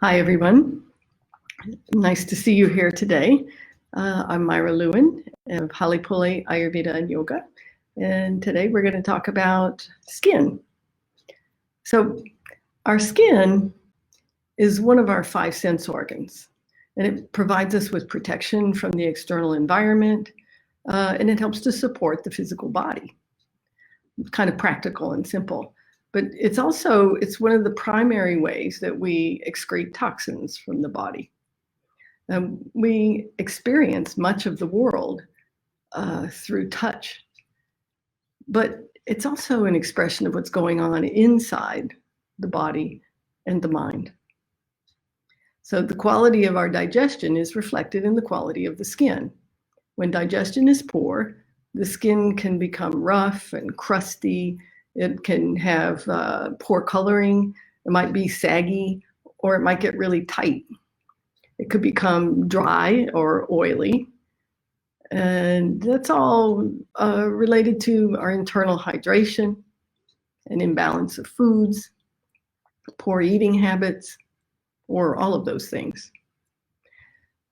Hi, everyone. Nice to see you here today. I'm Myra Lewin of Hale Pule, Ayurveda and Yoga. And today we're going to talk about skin. So our skin is one of our 5 sense organs, and it provides us with protection from the external environment, and it helps to support the physical body. It's kind of practical and simple. But it's one of the primary ways that we excrete toxins from the body. We experience much of the world through touch, but it's also an expression of what's going on inside the body and the mind. So the quality of our digestion is reflected in the quality of the skin. When digestion is poor, the skin can become rough and crusty. It can have poor coloring. It might be saggy, or it might get really tight. It could become dry or oily. And that's all related to our internal hydration, an imbalance of foods, poor eating habits, or all of those things.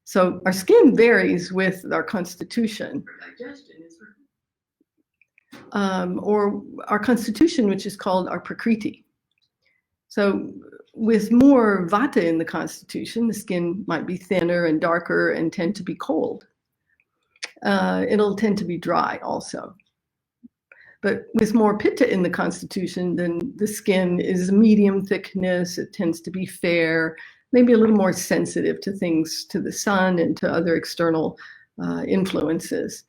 So our skin varies with our constitution. Digestion is or our constitution, which is called our prakriti. So with more vata in the constitution, the skin might be thinner and darker and tend to be cold. It'll tend to be dry also. But with more pitta in the constitution, then the skin is medium thickness. It tends to be fair, maybe a little more sensitive to things, to the sun and to other external influences.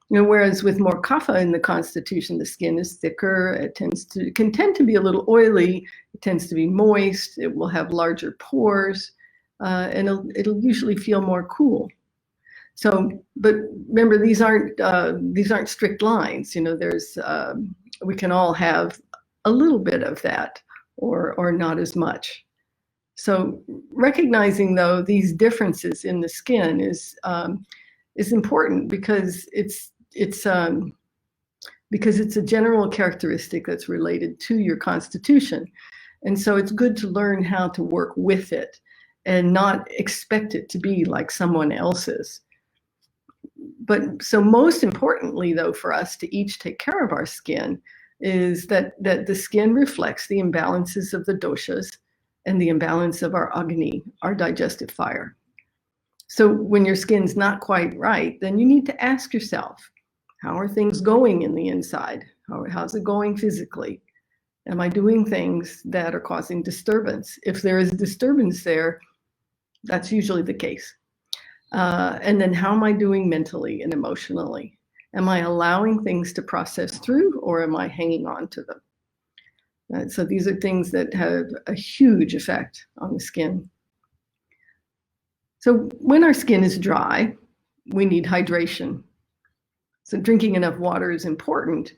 Whereas with more kapha in the constitution, the skin is thicker. It can tend to be a little oily. It tends to be moist. It will have larger pores, and it'll usually feel more cool. So, but remember, these aren't strict lines. We can all have a little bit of that, or not as much. So, recognizing though these differences in the skin is important because it's a general characteristic that's related to your constitution. And so it's good to learn how to work with it and not expect it to be like someone else's. But so most importantly, though, for us to each take care of our skin is that the skin reflects the imbalances of the doshas and the imbalance of our agni, our digestive fire. So when your skin's not quite right, then you need to ask yourself, how are things going in the inside? How's it going physically? Am I doing things that are causing disturbance? If there is a disturbance there, that's usually the case. And then how am I doing mentally and emotionally? Am I allowing things to process through, or am I hanging on to them? So these are things that have a huge effect on the skin. So when our skin is dry, we need hydration. So drinking enough water is important,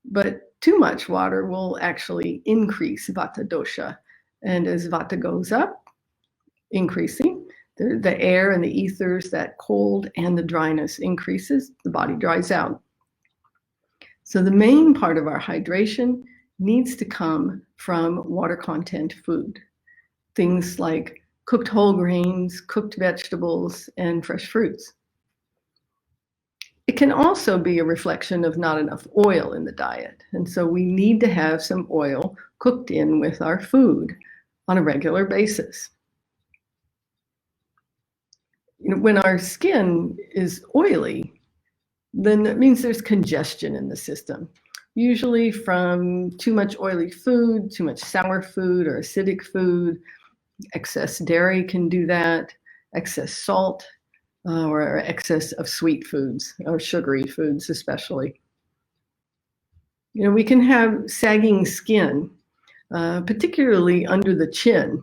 but too much water will actually increase vata dosha. And as vata goes up, increasing, the air and the ethers, that cold and the dryness increases, the body dries out. So the main part of our hydration needs to come from water content food. Things like cooked whole grains, cooked vegetables, and fresh fruits. It can also be a reflection of not enough oil in the diet. And so we need to have some oil cooked in with our food on a regular basis. When our skin is oily, then that means there's congestion in the system, usually from too much oily food, too much sour food or acidic food. Excess dairy can do that, excess salt, or excess of sweet foods or sugary foods especially. We can have sagging skin, particularly under the chin.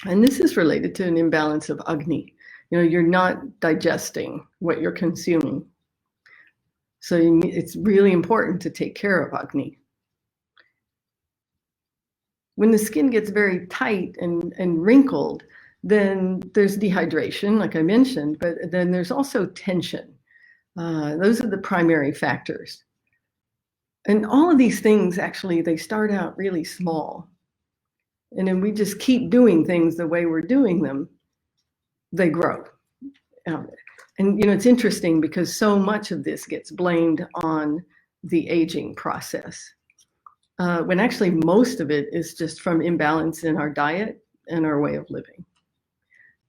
And this is related to an imbalance of agni. You're not digesting what you're consuming. So it's really important to take care of agni. When the skin gets very tight and wrinkled, then there's dehydration, like I mentioned, but then there's also tension. Those are the primary factors. And all of these things, actually, they start out really small. And then we just keep doing things the way we're doing them, they grow. And it's interesting because so much of this gets blamed on the aging process, when actually most of it is just from imbalance in our diet and our way of living.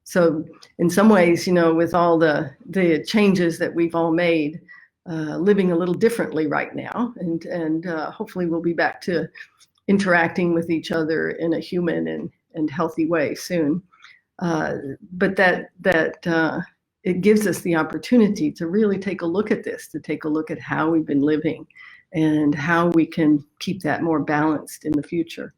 So in some ways, with all the changes that we've all made, living a little differently right now, and hopefully we'll be back to interacting with each other in a human and healthy way soon. But that it gives us the opportunity to really take a look at this, to take a look at how we've been living and how we can keep that more balanced in the future.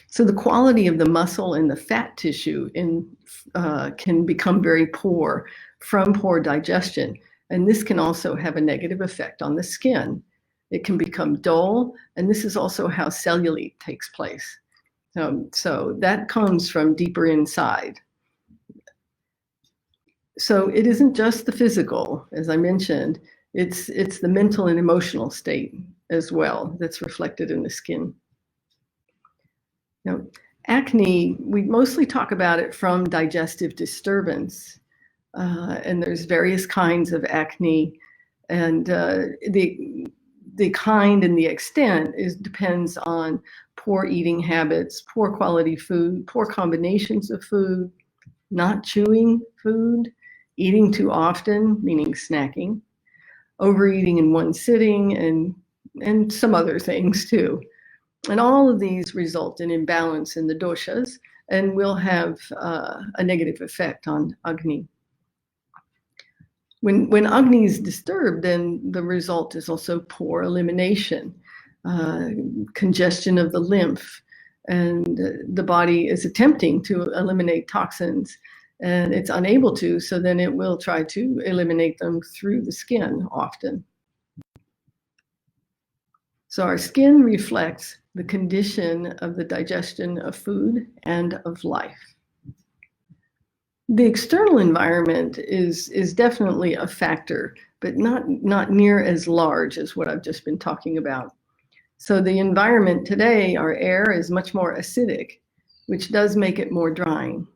So the quality of the muscle and the fat tissue can become very poor from poor digestion. And this can also have a negative effect on the skin. It can become dull, and this is also how cellulite takes place. So that comes from deeper inside. So it isn't just the physical, as I mentioned, it's the mental and emotional state as well that's reflected in the skin. Now, acne, we mostly talk about it from digestive disturbance, and there's various kinds of acne, and the kind and the extent depends on poor eating habits, poor quality food, poor combinations of food, not chewing food, eating too often, meaning snacking, overeating in one sitting, and some other things too. And all of these result in imbalance in the doshas and will have a negative effect on Agni. When Agni is disturbed, then the result is also poor elimination, congestion of the lymph, and the body is attempting to eliminate toxins, and it's unable to, so then it will try to eliminate them through the skin often. So our skin reflects the condition of the digestion of food and of life. The external environment is definitely a factor, but not near as large as what I've just been talking about. So the environment today, our air is much more acidic, which does make it more drying.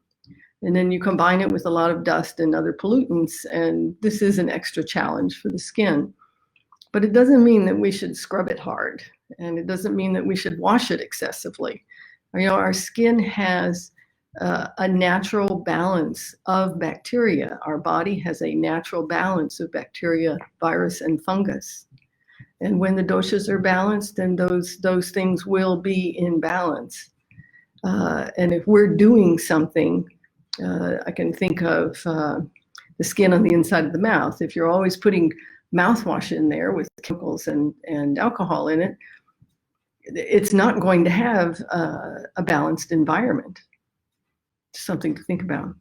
And then you combine it with a lot of dust and other pollutants, and this is an extra challenge for the skin. But it doesn't mean that we should scrub it hard, and it doesn't mean that we should wash it excessively. Our skin has a natural balance of bacteria. Our body has a natural balance of bacteria, virus, and fungus. And when the doshas are balanced, then those things will be in balance. And if we're doing something, I can think of the skin on the inside of the mouth. If you're always putting mouthwash in there with chemicals and alcohol in it, it's not going to have a balanced environment. Something to think about.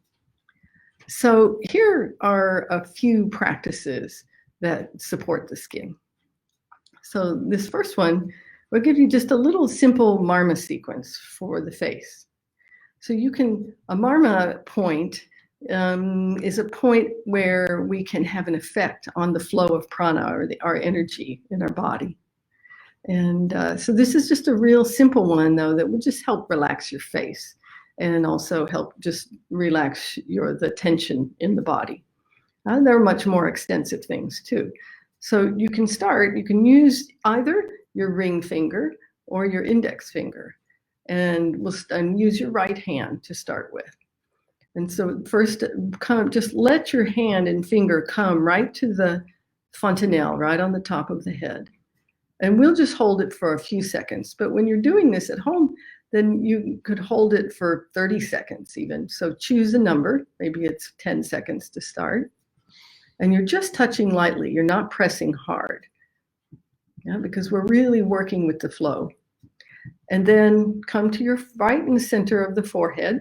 So here are a few practices that support the skin. So this first one will give you just a little simple marma sequence for the face. So a marma point is a point where we can have an effect on the flow of prana, or our energy in our body. And so this is just a real simple one, though, that will just help relax your face and also help just relax the tension in the body. There are much more extensive things too. So you can use either your ring finger or your index finger, and use your right hand to start with. And so first, just let your hand and finger come right to the fontanelle, right on the top of the head. And we'll just hold it for a few seconds. But when you're doing this at home, then you could hold it for 30 seconds even. So choose a number, maybe it's 10 seconds to start. And you're just touching lightly, you're not pressing hard. Yeah, because we're really working with the flow. And then come to your right in the center of the forehead.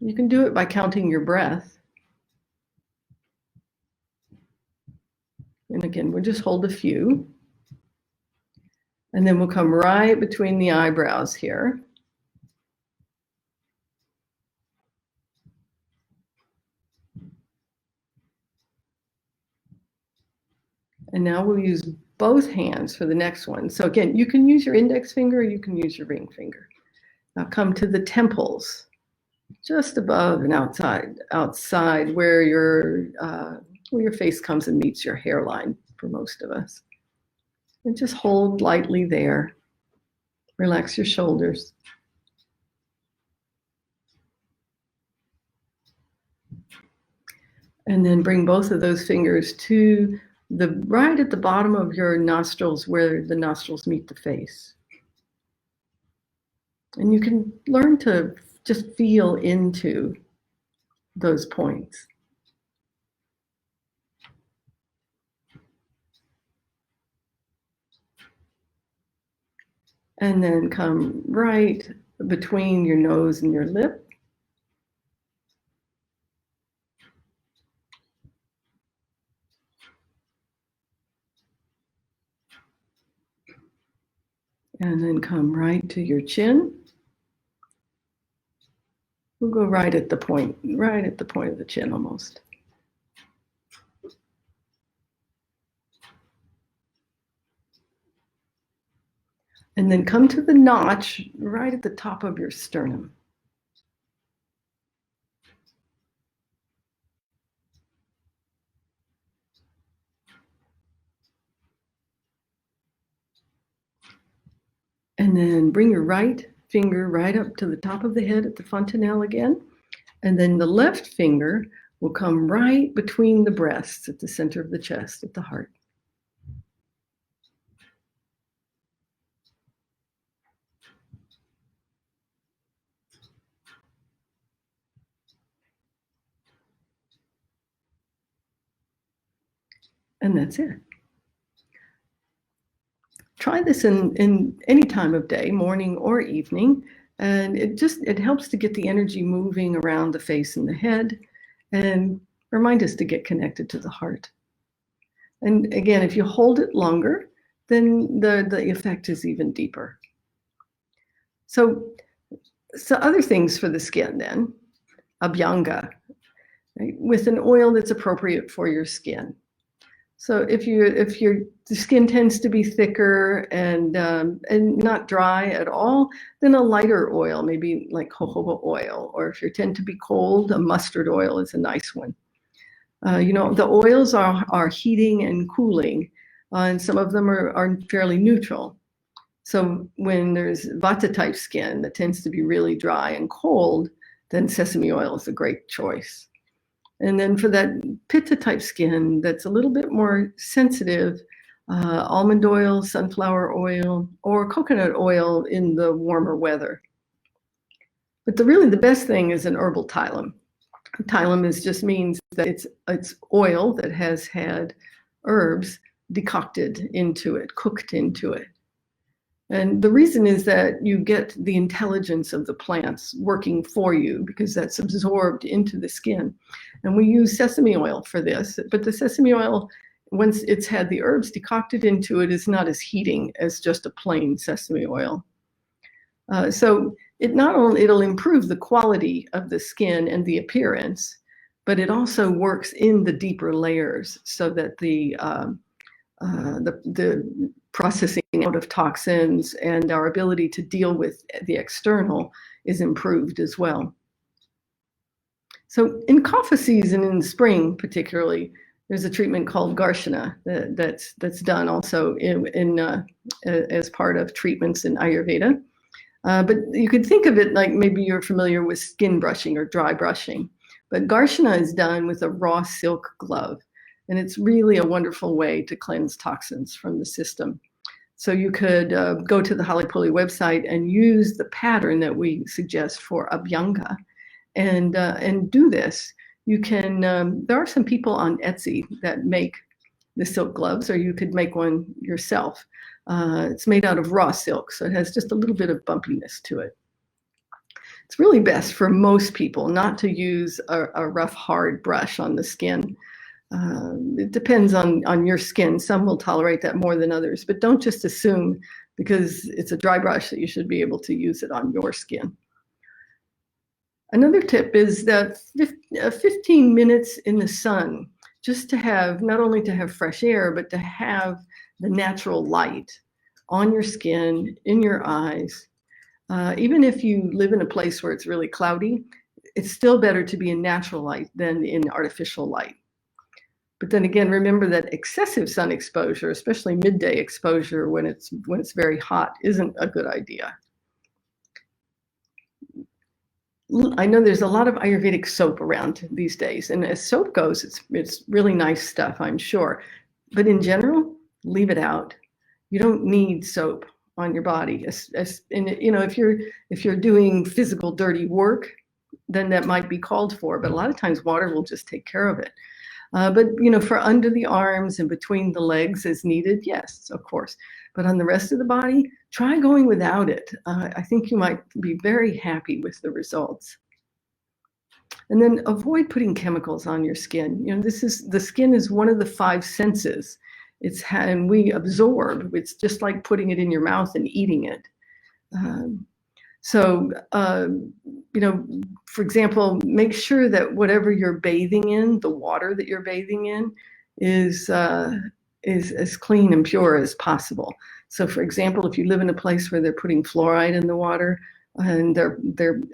You can do it by counting your breath. And again, we'll just hold a few. And then we'll come right between the eyebrows here. And now we'll use both hands for the next one. So again, you can use your index finger, or you can use your ring finger. Now come to the temples, just above and outside where your face comes and meets your hairline for most of us. And just hold lightly there. Relax your shoulders. And then bring both of those fingers to right at the bottom of your nostrils, where the nostrils meet the face. And you can learn to just feel into those points. And then come right between your nose and your lip. And then come right to your chin. We'll go right at the point of the chin almost. And then come to the notch right at the top of your sternum. And then bring your right finger right up to the top of the head at the fontanelle again. And then the left finger will come right between the breasts at the center of the chest, at the heart. And that's it. Try this in any time of day, morning or evening, and it helps to get the energy moving around the face and the head, and remind us to get connected to the heart. And again, if you hold it longer, then the effect is even deeper. So other things for the skin then, abhyanga, right? With an oil that's appropriate for your skin. So if your skin tends to be thicker and not dry at all, then a lighter oil, maybe like jojoba oil, or if you tend to be cold, a mustard oil is a nice one. The oils are heating and cooling, and some of them are fairly neutral. So when there's vata type skin that tends to be really dry and cold, then sesame oil is a great choice. And then for that pitta type skin that's a little bit more sensitive, almond oil, sunflower oil, or coconut oil in the warmer weather. But really the best thing is an herbal tylum. Tylum just means that it's oil that has had herbs decocted into it, cooked into it. And the reason is that you get the intelligence of the plants working for you, because that's absorbed into the skin. And we use sesame oil for this, but the sesame oil, once it's had the herbs decocted into it, is not as heating as just a plain sesame oil. So it'll improve the quality of the skin and the appearance, but it also works in the deeper layers so that the processing out of toxins and our ability to deal with the external is improved as well. So in kapha season, in the spring particularly, there's a treatment called Garshana that's done also as part of treatments in Ayurveda. But you could think of it like maybe you're familiar with skin brushing or dry brushing. But Garshana is done with a raw silk glove. And it's really a wonderful way to cleanse toxins from the system. So you could go to the Hale Pule website and use the pattern that we suggest for abhyanga and do this. You can, there are some people on Etsy that make the silk gloves, or you could make one yourself. It's made out of raw silk, so it has just a little bit of bumpiness to it. It's really best for most people not to use a rough, hard brush on the skin. It depends on your skin. Some will tolerate that more than others, but don't just assume because it's a dry brush that you should be able to use it on your skin. Another tip is that 15 minutes in the sun, just to have, not only to have fresh air, but to have the natural light on your skin, in your eyes. Even if you live in a place where it's really cloudy, it's still better to be in natural light than in artificial light. But then again, remember that excessive sun exposure, especially midday exposure when it's very hot, isn't a good idea. I know there's a lot of Ayurvedic soap around these days, and as soap goes, it's really nice stuff, I'm sure. But in general, leave it out. You don't need soap on your body. If you're doing physical dirty work, then that might be called for. But a lot of times, water will just take care of it. But for under the arms and between the legs as needed, yes, of course. But on the rest of the body, try going without it. I think you might be very happy with the results. And then avoid putting chemicals on your skin. The skin is one of the 5 senses. And we absorb. It's just like putting it in your mouth and eating it. For example, make sure that whatever you're bathing in, the water that you're bathing in, is as clean and pure as possible. So, for example, if you live in a place where they're putting fluoride in the water, and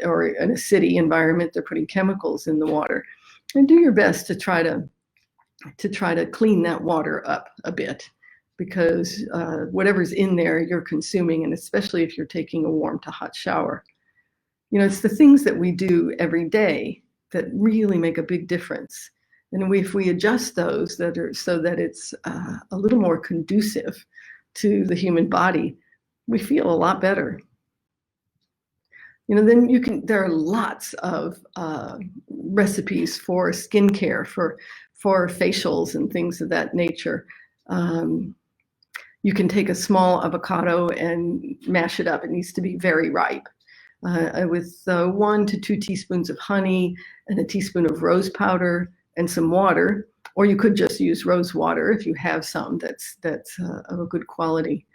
or in a city environment, they're putting chemicals in the water, and do your best to try to clean that water up a bit, because whatever's in there you're consuming, and especially if you're taking a warm to hot shower. It's the things that we do every day that really make a big difference. And if we adjust those so that it's a little more conducive to the human body, we feel a lot better. Then there are lots of recipes for skincare, for facials and things of that nature. You can take a small avocado and mash it up. It needs to be very ripe. With 1 to 2 teaspoons of honey and a teaspoon of rose powder and some water, or you could just use rose water if you have some that's of a good quality.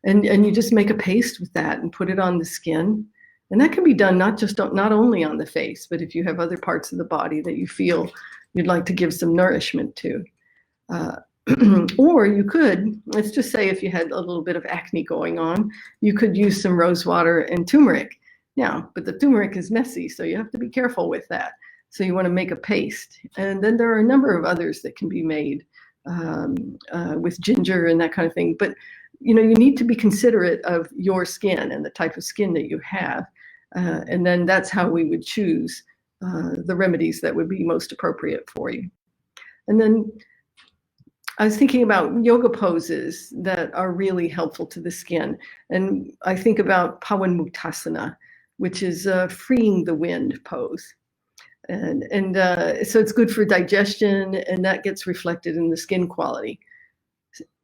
And you just make a paste with that and put it on the skin. And that can be done not only on the face, but if you have other parts of the body that you feel you'd like to give some nourishment to. Or you could, let's just say if you had a little bit of acne going on, you could use some rose water and turmeric. Now, but the turmeric is messy, so you have to be careful with that. So you want to make a paste. And then there are a number of others that can be made with ginger and that kind of thing. But, you need to be considerate of your skin and the type of skin that you have. And then that's how we would choose the remedies that would be most appropriate for you. And then I was thinking about yoga poses that are really helpful to the skin. And I think about Pawan Muktasana, which is a freeing the wind pose. And so it's good for digestion, and that gets reflected in the skin quality.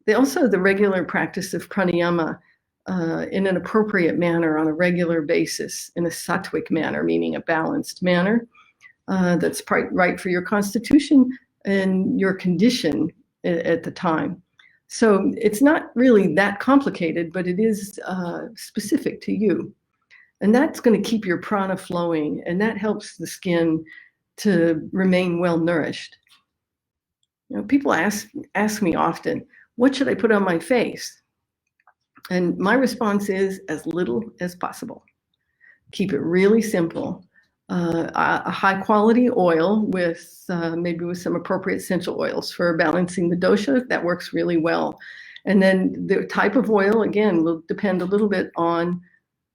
The regular practice of pranayama in an appropriate manner on a regular basis, in a sattvic manner, meaning a balanced manner, that's right for your constitution and your condition at the time. So it's not really that complicated, but it is specific to you. And that's going to keep your prana flowing, and that helps the skin to remain well nourished. People ask me often, what should I put on my face? And my response is as little as possible. Keep it really simple. A high quality oil with maybe with some appropriate essential oils for balancing the dosha, that works really well. And then the type of oil, again, will depend a little bit on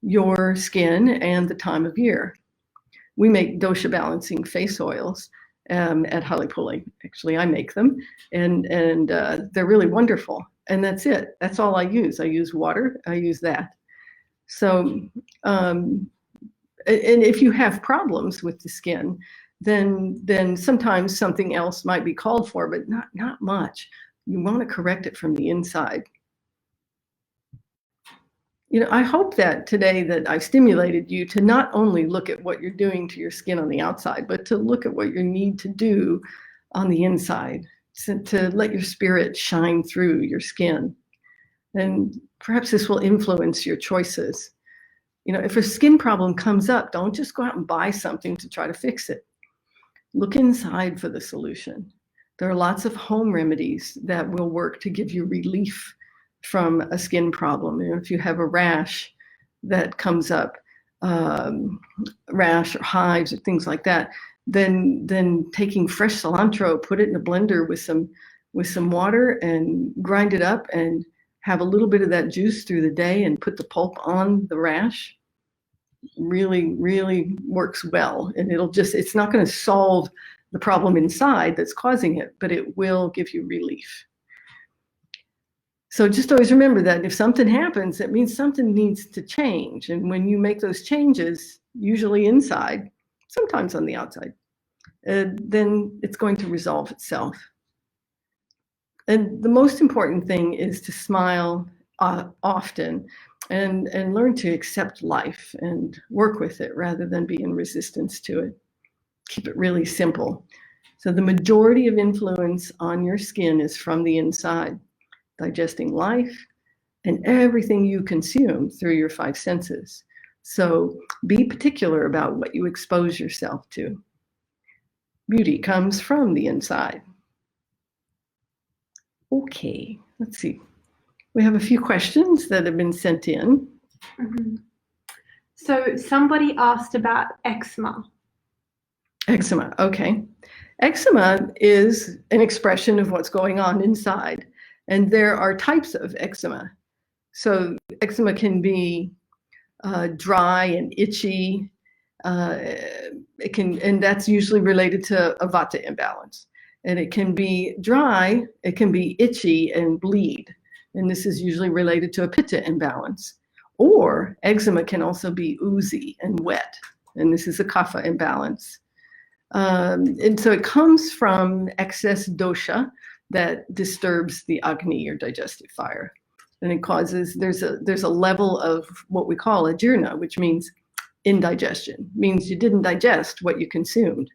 your skin and the time of year. We make dosha balancing face oils at Hale Pule. Actually, I make them, and they're really wonderful. And that's it. That's all I use. I use water. I use that. So, and if you have problems with the skin, then sometimes something else might be called for, but not much. You want to correct it from the inside. I hope that today that I've stimulated you to not only look at what you're doing to your skin on the outside, but to look at what you need to do on the inside, to let your spirit shine through your skin. And perhaps this will influence your choices. If a skin problem comes up, don't just go out and buy something to try to fix it. Look inside for the solution. There are lots of home remedies that will work to give you relief from a skin problem. If you have a rash that comes up, rash or hives or things like that, then taking fresh cilantro, put it in a blender with some water and grind it up and have a little bit of that juice through the day and put the pulp on the rash, really, really works well. And it's not going to solve the problem inside that's causing it, but it will give you relief. So just always remember that if something happens, that means something needs to change. And when you make those changes, usually inside, sometimes on the outside, then it's going to resolve itself. And the most important thing is to smile often and learn to accept life and work with it rather than be in resistance to it. Keep it really simple. So the majority of influence on your skin is from the inside, digesting life and everything you consume through your 5 senses. So be particular about what you expose yourself to. Beauty comes from the inside. Okay, let's see. We have a few questions that have been sent in. Mm-hmm. So somebody asked about eczema. Eczema, okay. Eczema is an expression of what's going on inside, and there are types of eczema. So eczema can be dry and itchy. And that's usually related to a vata imbalance. And it can be dry, it can be itchy and bleed. And this is usually related to a pitta imbalance. Or eczema can also be oozy and wet. And this is a kapha imbalance. And so it comes from excess dosha that disturbs the agni, or digestive fire. And it causes, there's a level of what we call ajirna, which means indigestion, means you didn't digest what you consumed.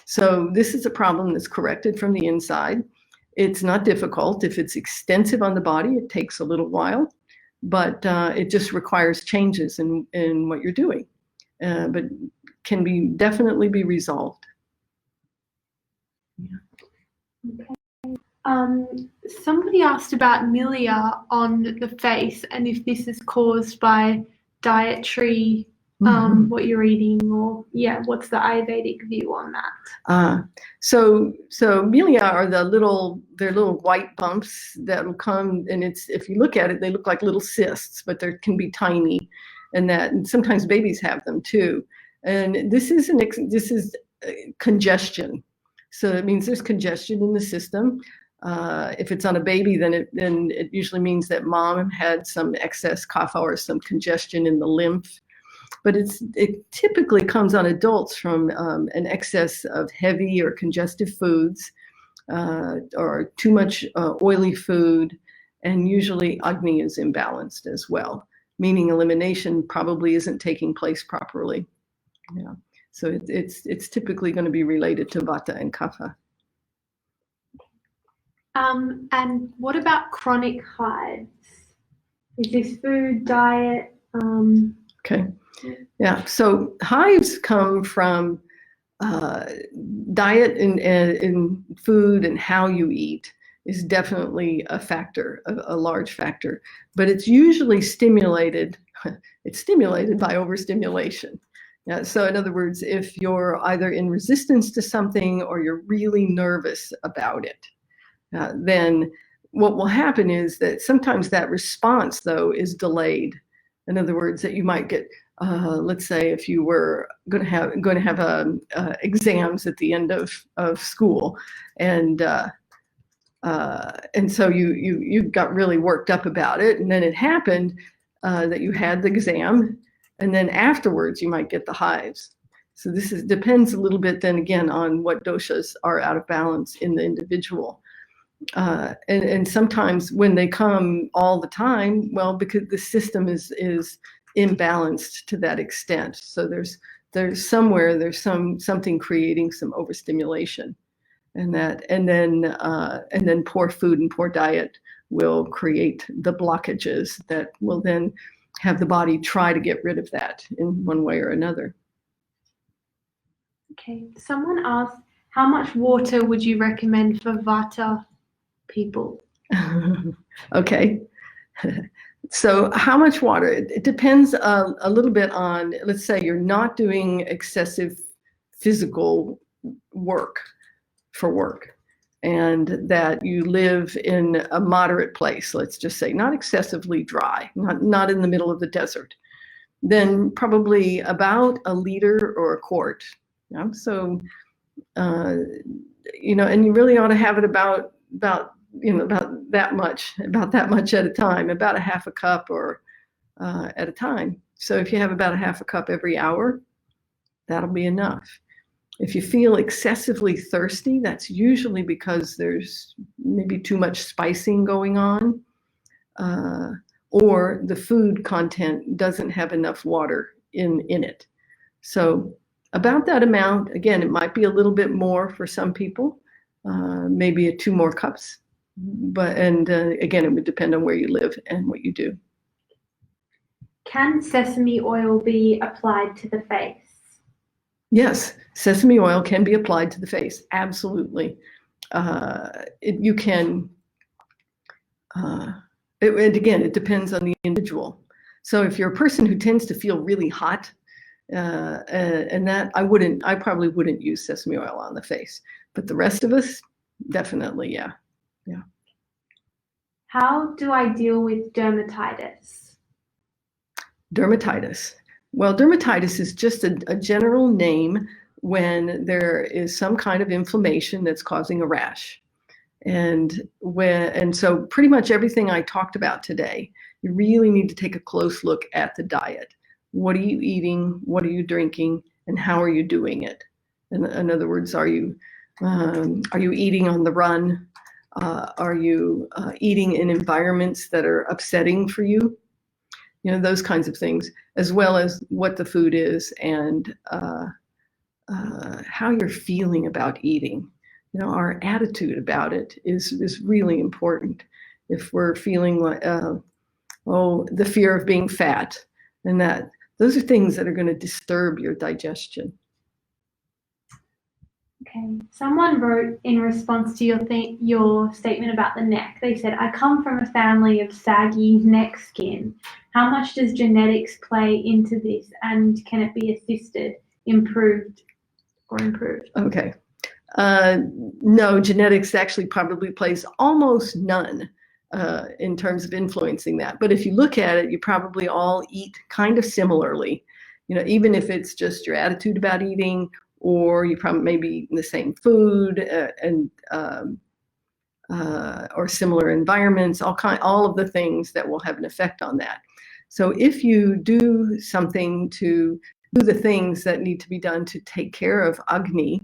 So this is a problem that's corrected from the inside. It's not difficult. If it's extensive on the body, it takes a little while, but it just requires changes in what you're doing, but can definitely be resolved. Yeah. Okay. Somebody asked about milia on the face and if this is caused by dietary what you're eating, or what's the Ayurvedic view on that? So milia are they're little white bumps that will come, and if you look at it, they look like little cysts, but they can be tiny, and sometimes babies have them too. And this is congestion. So it means there's congestion in the system. If it's on a baby, then it usually means that mom had some excess kapha or some congestion in the lymph. But it typically comes on adults from an excess of heavy or congestive foods, or too much oily food, and usually agni is imbalanced as well, meaning elimination probably isn't taking place properly. Yeah. So it's typically going to be related to vata and kapha. And what about chronic hives? Is this food, diet? Okay. Yeah. So hives come from diet and food, and how you eat is definitely a factor, a large factor. But it's usually stimulated. It's stimulated by overstimulation. Yeah, so in other words, if you're either in resistance to something or you're really nervous about it, then what will happen is that sometimes that response, though, is delayed. In other words, that you might get, let's say, if you were going to have exams at the end of school, and so you got really worked up about it, and then it happened that you had the exam. And then afterwards, you might get the hives. So this depends a little bit, then again, on what doshas are out of balance in the individual. And sometimes when they come all the time, well, because the system is imbalanced to that extent. So there's something creating some overstimulation, and then poor food and poor diet will create the blockages that will then have the body try to get rid of that in one way or another. Okay. Someone asked, how much water would you recommend for vata people? Okay. So how much water? It depends a little bit on, let's say you're not doing excessive physical work for work, and that you live in a moderate place, let's just say, not excessively dry, not in the middle of the desert, then probably about a liter or a quart. So, and you really ought to have it about that much at a time, about a half a cup or at a time. So if you have about a half a cup every hour, that'll be enough. If you feel excessively thirsty, that's usually because there's maybe too much spicing going on, or the food content doesn't have enough water in it. So about that amount. Again, it might be a little bit more for some people, maybe 2 more cups. Again, it would depend on where you live and what you do. Can sesame oil be applied to the face? Yes, sesame oil can be applied to the face. Absolutely. You can, it depends on the individual. So if you're a person who tends to feel really hot, and that I probably wouldn't use sesame oil on the face, but the rest of us, definitely, yeah. How do I deal with dermatitis? Dermatitis. Well, dermatitis is just a general name when there is some kind of inflammation that's causing a rash. And so pretty much everything I talked about today, you really need to take a close look at the diet. What are you eating? What are you drinking? And how are you doing it? In other words, are you eating on the run? Are you eating in environments that are upsetting for you? Those kinds of things, as well as what the food is and how you're feeling about eating. Our attitude about it is really important. If we're feeling like, the fear of being fat, and those are things that are going to disturb your digestion. Okay. Someone wrote in response to your statement about the neck. They said, I come from a family of saggy neck skin. How much does genetics play into this, and can it be assisted, improved? Okay. No, genetics actually probably plays almost none in terms of influencing that. But if you look at it, you probably all eat kind of similarly. Even if it's just your attitude about eating, or you probably maybe eating the same food or similar environments, all of the things that will have an effect on that. So if you do something to do the things that need to be done to take care of Agni,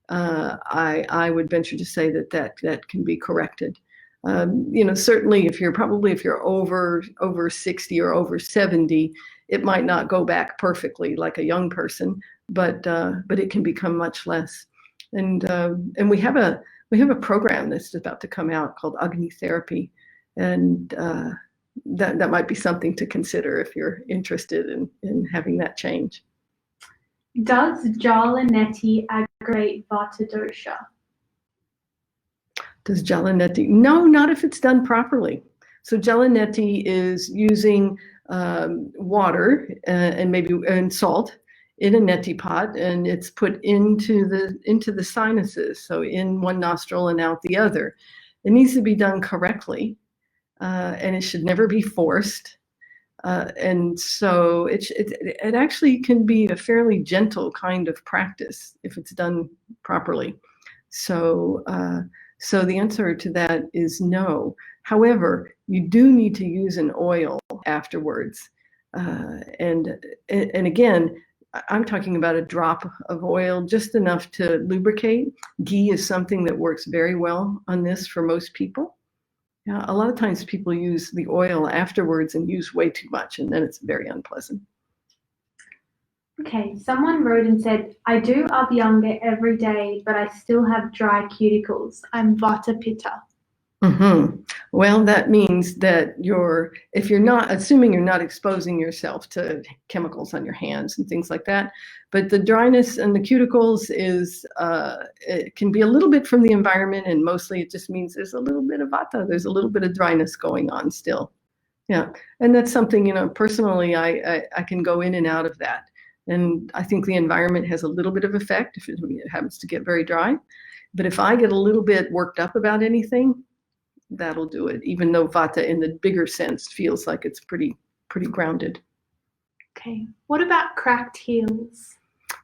I would venture to say that can be corrected. Certainly if you're over 60 or over 70, it might not go back perfectly like a young person, but it can become much less. And we have a program that's about to come out called Agni Therapy, and that might be something to consider if you're interested in having that change. Does Jalaneti aggravate Vata dosha? Does Jalaneti? No, not if it's done properly. So Jalaneti is using water and salt in a neti pot, and it's put into the sinuses, so in one nostril and out the other. It needs to be done correctly, and it should never be forced. And so it actually can be a fairly gentle kind of practice if it's done properly. So the answer to that is no. However, you do need to use an oil afterwards. And again, I'm talking about a drop of oil, just enough to lubricate. Ghee is something that works very well on this for most people. A lot of times people use the oil afterwards and use way too much, and then it's very unpleasant. Okay, someone wrote and said, I do Abhyanga every day, but I still have dry cuticles. I'm Vata Pitta. Mm-hmm. Well, that means that if you're not, assuming you're not exposing yourself to chemicals on your hands and things like that, but the dryness and the cuticles it can be a little bit from the environment, and mostly it just means there's a little bit of Vata, there's a little bit of dryness going on still. Yeah, and that's something, personally, I can go in and out of that. And I think the environment has a little bit of effect if it happens to get very dry. But if I get a little bit worked up about anything, that'll do it, even though Vata in the bigger sense feels like it's pretty grounded. Okay. What about cracked heels?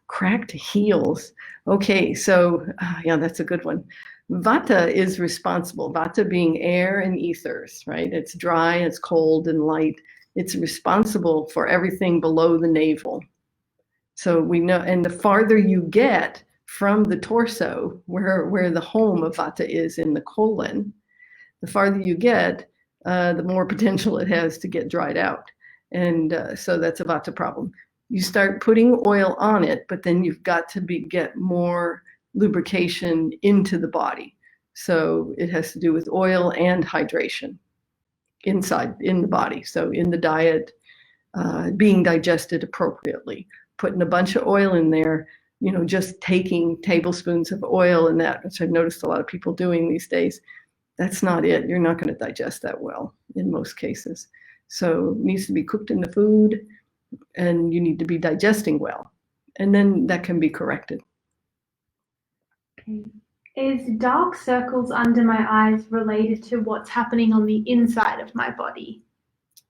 Cracked heels. Okay, so yeah, that's a good one. Vata is responsible, Vata being air and ethers, right? It's dry, it's cold and light. It's responsible for everything below the navel. So we know, and the farther you get from the torso, where the home of Vata is in the colon, the farther you get, the more potential it has to get dried out. And so that's a Vata problem. You start putting oil on it, but then you've got to get more lubrication into the body. So it has to do with oil and hydration inside in the body. So in the diet, being digested appropriately, putting a bunch of oil in there, just taking tablespoons of oil in that, which I've noticed a lot of people doing these days. That's not it. You're not going to digest that well in most cases. So it needs to be cooked in the food, and you need to be digesting well. And then that can be corrected. Okay. Is dark circles under my eyes related to what's happening on the inside of my body?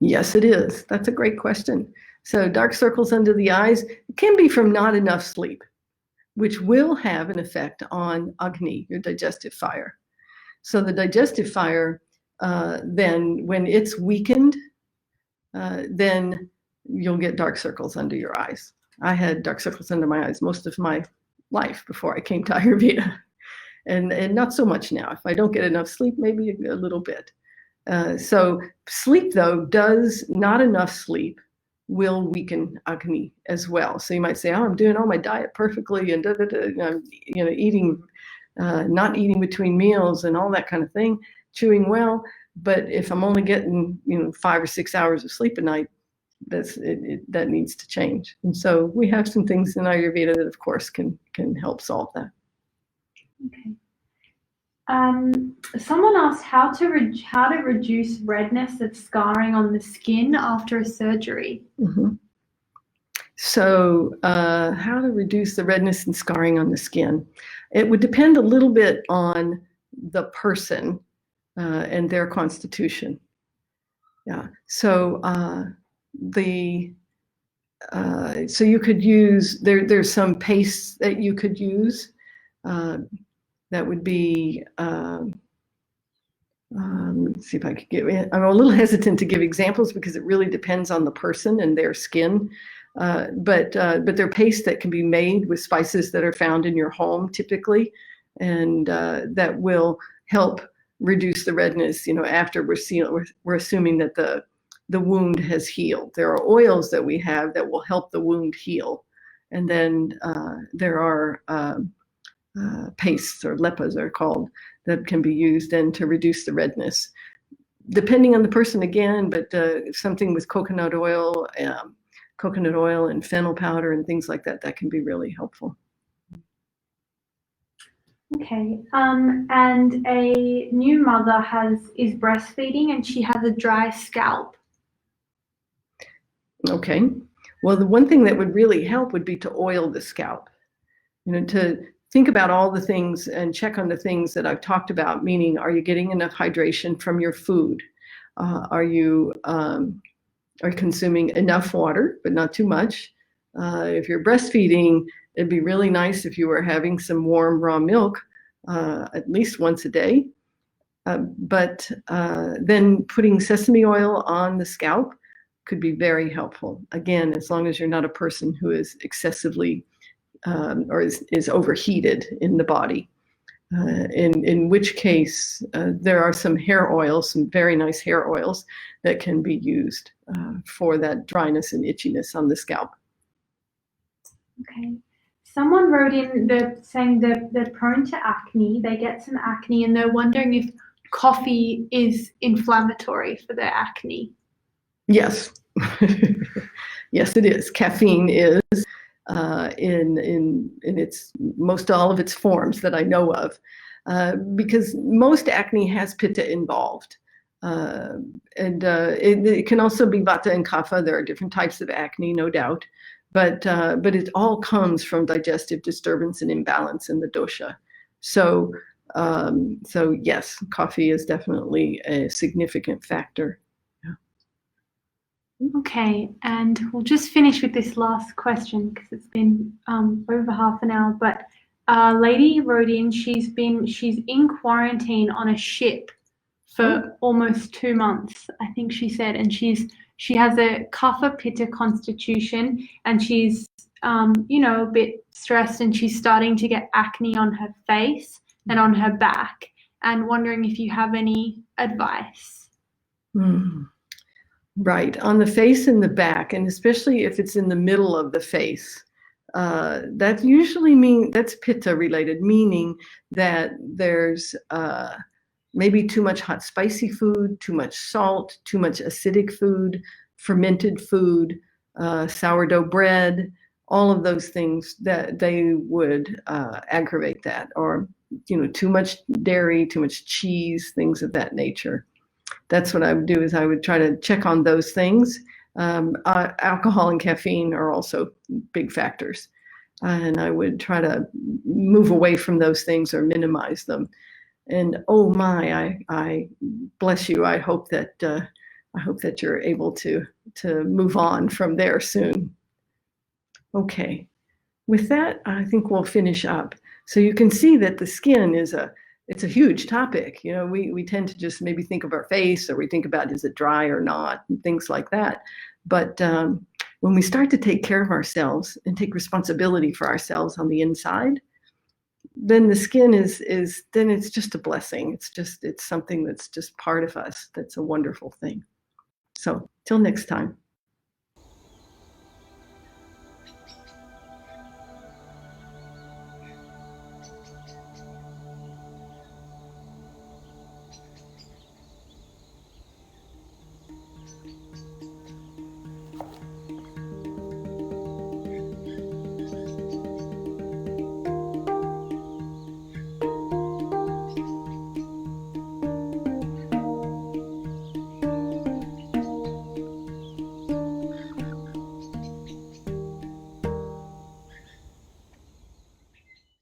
Yes, it is. That's a great question. So dark circles under the eyes can be from not enough sleep, which will have an effect on Agni, your digestive fire. So the digestive fire, then when it's weakened, then you'll get dark circles under your eyes. I had dark circles under my eyes most of my life before I came to Ayurveda, and not so much now. If I don't get enough sleep, maybe a little bit. So sleep, though, not enough sleep will weaken Agni as well. So you might say, oh, I'm doing all my diet perfectly, and I'm eating, not eating between meals and all that kind of thing, chewing well. But if I'm only getting 5 or 6 hours of sleep a night, that needs to change. And so we have some things in Ayurveda that, of course, can help solve that. Okay. Someone asked how to reduce redness of scarring on the skin after a surgery. Mm-hmm. So how to reduce the redness and scarring on the skin? It would depend a little bit on the person and their constitution. Yeah. So so you could use there's some pastes that you could use. That would be, let's see if I could give it. I'm a little hesitant to give examples because it really depends on the person and their skin. But they're pastes that can be made with spices that are found in your home typically, and that will help reduce the redness. After we're assuming that the wound has healed. There are oils that we have that will help the wound heal, and then there are pastes, or lepas are called, that can be used then to reduce the redness, depending on the person again. But something with coconut oil and fennel powder and things like that can be really helpful. Okay. And a new mother is breastfeeding and she has a dry scalp. Okay. Well, the one thing that would really help would be to oil the scalp. To think about all the things and check on the things that I've talked about, meaning, are you getting enough hydration from your food? Are you consuming enough water, but not too much? If you're breastfeeding, it'd be really nice if you were having some warm raw milk at least once a day. But then putting sesame oil on the scalp could be very helpful. Again, as long as you're not a person who is excessively or is overheated in the body, in which case there are some hair oils, some very nice hair oils that can be used for that dryness and itchiness on the scalp. Okay. Someone wrote in saying that they're prone to acne. They get some acne and they're wondering if coffee is inflammatory for their acne. Yes. Yes, it is. Caffeine is. In its all of its forms that I know of, because most acne has pitta involved. It can also be vata and kapha. There are different types of acne, no doubt, but it all comes from digestive disturbance and imbalance in the dosha. So yes, coffee is definitely a significant factor. Okay, and we'll just finish with this last question because it's been over half an hour. But a lady wrote in, she's in quarantine on a ship for almost 2 months, I think she said, and she has a kapha pitta constitution, and she's a bit stressed, and she's starting to get acne on her face and on her back, and wondering if you have any advice. Right, on the face and the back, and especially if it's in the middle of the face, that usually that's pitta related, meaning that there's maybe too much hot spicy food, too much salt, too much acidic food, fermented food, sourdough bread, all of those things that they would aggravate that, or too much dairy, too much cheese, things of that nature. That's what I would do, is I would try to check on those things. Alcohol and caffeine are also big factors. And I would try to move away from those things or minimize them. And oh my, I bless you. I hope that you're able to move on from there soon. Okay, with that, I think we'll finish up. So you can see that the skin it's a huge topic. We tend to just maybe think of our face, or we think about, is it dry or not, and things like that. But when we start to take care of ourselves and take responsibility for ourselves on the inside, then the skin then it's just a blessing. It's something that's just part of us. That's a wonderful thing. So till next time.